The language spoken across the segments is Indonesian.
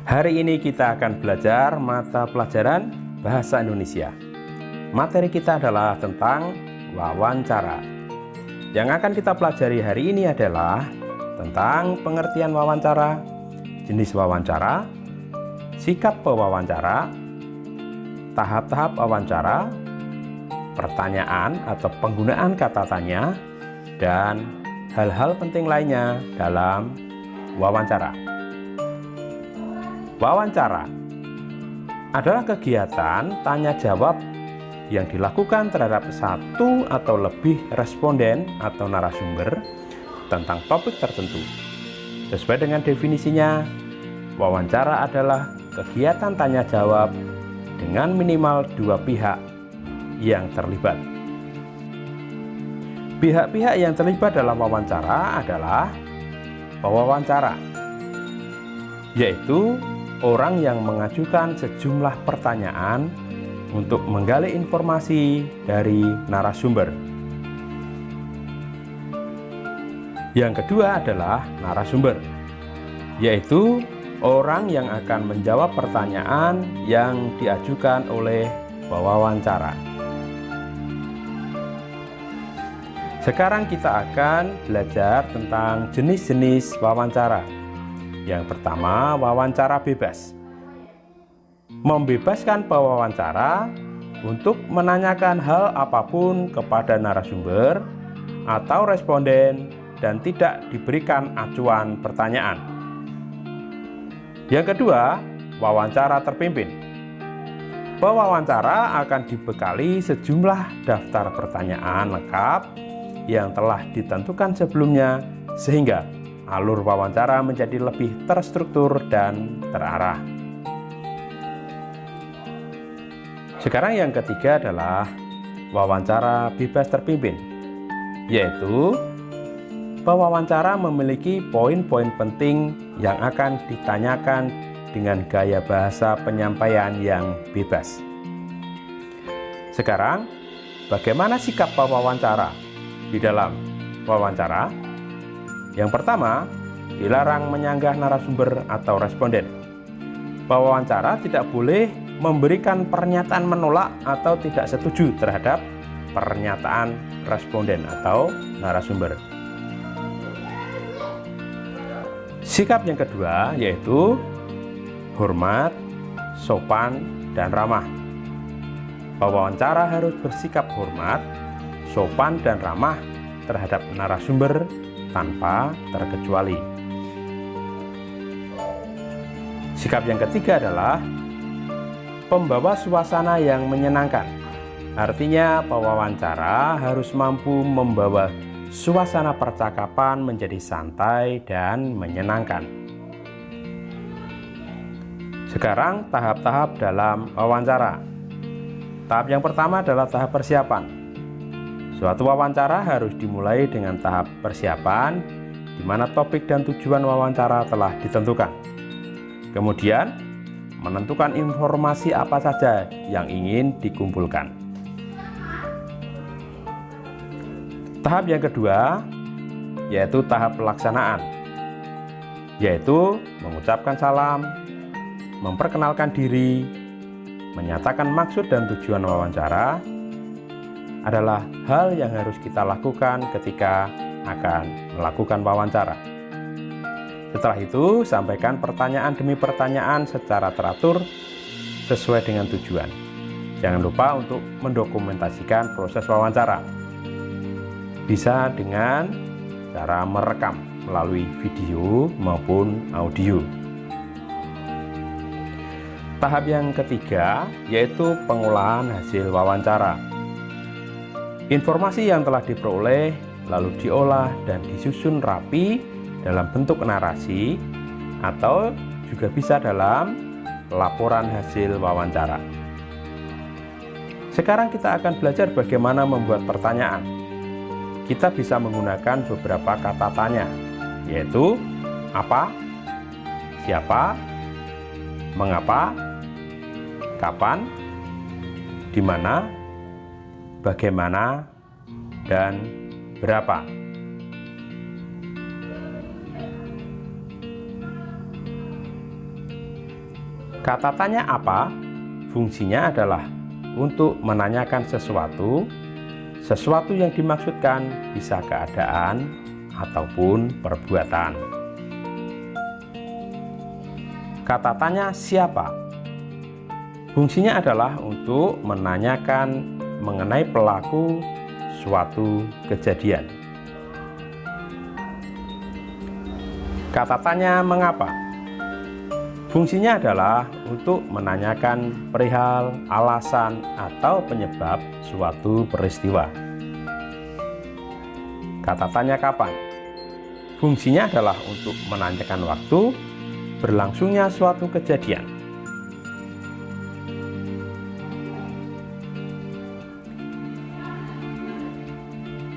Hari ini kita akan belajar mata pelajaran Bahasa Indonesia. Materi kita adalah tentang wawancara. Yang akan kita pelajari hari ini adalah tentang pengertian wawancara, jenis wawancara, sikap pewawancara, tahap-tahap wawancara, pertanyaan atau penggunaan kata tanya, dan hal-hal penting lainnya dalam wawancara. Wawancara adalah kegiatan tanya-jawab yang dilakukan terhadap satu atau lebih responden atau narasumber tentang topik tertentu. Sesuai dengan definisinya, wawancara adalah kegiatan tanya-jawab dengan minimal dua pihak yang terlibat. Pihak-pihak yang terlibat dalam wawancara adalah pewawancara, yaitu orang yang mengajukan sejumlah pertanyaan untuk menggali informasi dari narasumber. Yang kedua adalah narasumber, yaitu orang yang akan menjawab pertanyaan yang diajukan oleh pewawancara. Sekarang kita akan belajar tentang jenis-jenis wawancara. Yang pertama, wawancara bebas. Membebaskan pewawancara untuk menanyakan hal apapun kepada narasumber atau responden dan tidak diberikan acuan pertanyaan. Yang kedua, wawancara terpimpin. Pewawancara akan dibekali sejumlah daftar pertanyaan lengkap yang telah ditentukan sebelumnya sehingga alur wawancara menjadi lebih terstruktur dan terarah. Sekarang yang ketiga adalah wawancara bebas terpimpin, yaitu pewawancara memiliki poin-poin penting yang akan ditanyakan dengan gaya bahasa penyampaian yang bebas. Sekarang, bagaimana sikap pewawancara di dalam wawancara? Yang pertama, dilarang menyanggah narasumber atau responden. Pewawancara tidak boleh memberikan pernyataan menolak atau tidak setuju terhadap pernyataan responden atau narasumber. Sikap yang kedua yaitu hormat, sopan, dan ramah. Pewawancara harus bersikap hormat, sopan, dan ramah terhadap narasumber tanpa terkecuali. Sikap yang ketiga adalah pembawa suasana yang menyenangkan. Artinya, pewawancara harus mampu membawa suasana percakapan menjadi santai dan menyenangkan. Sekarang, tahap-tahap dalam wawancara. Tahap yang pertama adalah tahap persiapan. Suatu wawancara harus dimulai dengan tahap persiapan, di mana topik dan tujuan wawancara telah ditentukan. Kemudian, menentukan informasi apa saja yang ingin dikumpulkan. Tahap yang kedua, yaitu tahap pelaksanaan, yaitu mengucapkan salam, memperkenalkan diri, menyatakan maksud dan tujuan wawancara, adalah hal yang harus kita lakukan ketika akan melakukan wawancara. Setelah itu, sampaikan pertanyaan demi pertanyaan secara teratur sesuai dengan tujuan. Jangan lupa untuk mendokumentasikan proses wawancara. Bisa dengan cara merekam melalui video maupun audio. Tahap yang ketiga yaitu pengolahan hasil wawancara. Informasi yang telah diperoleh lalu diolah dan disusun rapi dalam bentuk narasi atau juga bisa dalam laporan hasil wawancara. Sekarang kita akan belajar bagaimana membuat pertanyaan. Kita bisa menggunakan beberapa kata tanya, yaitu apa, siapa, mengapa, kapan, di mana, bagaimana, dan berapa. Kata tanya apa? Fungsinya adalah untuk menanyakan sesuatu yang dimaksudkan bisa keadaan ataupun perbuatan. Kata tanya siapa? Fungsinya adalah untuk menanyakan mengenai pelaku suatu kejadian. Kata tanya mengapa? Fungsinya adalah untuk menanyakan perihal alasan atau penyebab suatu peristiwa. Kata tanya kapan? Fungsinya adalah untuk menanyakan waktu berlangsungnya suatu kejadian.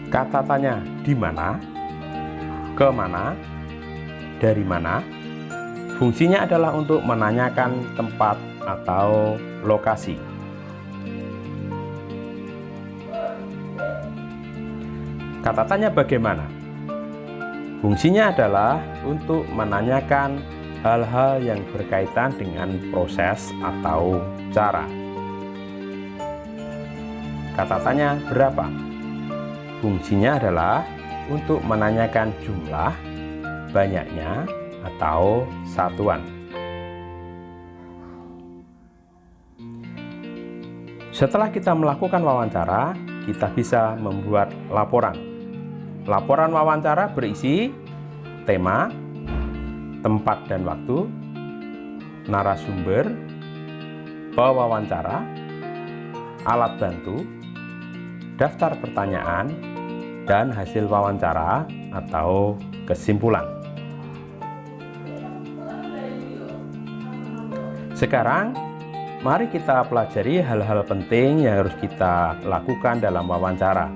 Kata tanya di mana, kemana, dari mana? Fungsinya adalah untuk menanyakan tempat atau lokasi. Kata tanya bagaimana? Fungsinya adalah untuk menanyakan hal-hal yang berkaitan dengan proses atau cara. Kata tanya berapa? Fungsinya adalah untuk menanyakan jumlah, banyaknya, atau satuan. Setelah kita melakukan wawancara, kita bisa membuat laporan. Laporan wawancara berisi tema, tempat dan waktu, narasumber, pewawancara, alat bantu, daftar pertanyaan, dan hasil wawancara atau kesimpulan. Sekarang, mari kita pelajari hal-hal penting yang harus kita lakukan dalam wawancara.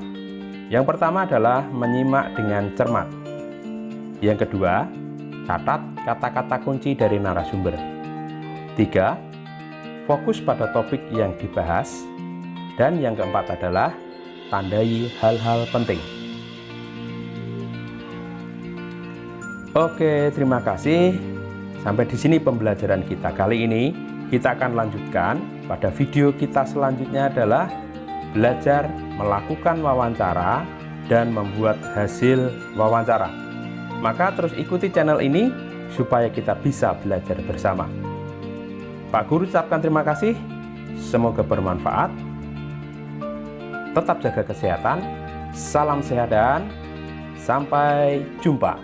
Yang pertama adalah menyimak dengan cermat. Yang kedua, catat kata-kata kunci dari narasumber. 3. Fokus pada topik yang dibahas. Dan yang keempat adalah tandai hal-hal penting. Oke, terima kasih. Sampai di sini pembelajaran kita kali ini. Kita akan lanjutkan pada video kita selanjutnya adalah belajar melakukan wawancara dan membuat hasil wawancara. Maka terus ikuti channel ini supaya kita bisa belajar bersama. Pak Guru ucapkan terima kasih. Semoga bermanfaat. Tetap jaga kesehatan. Salam sehat dan sampai jumpa.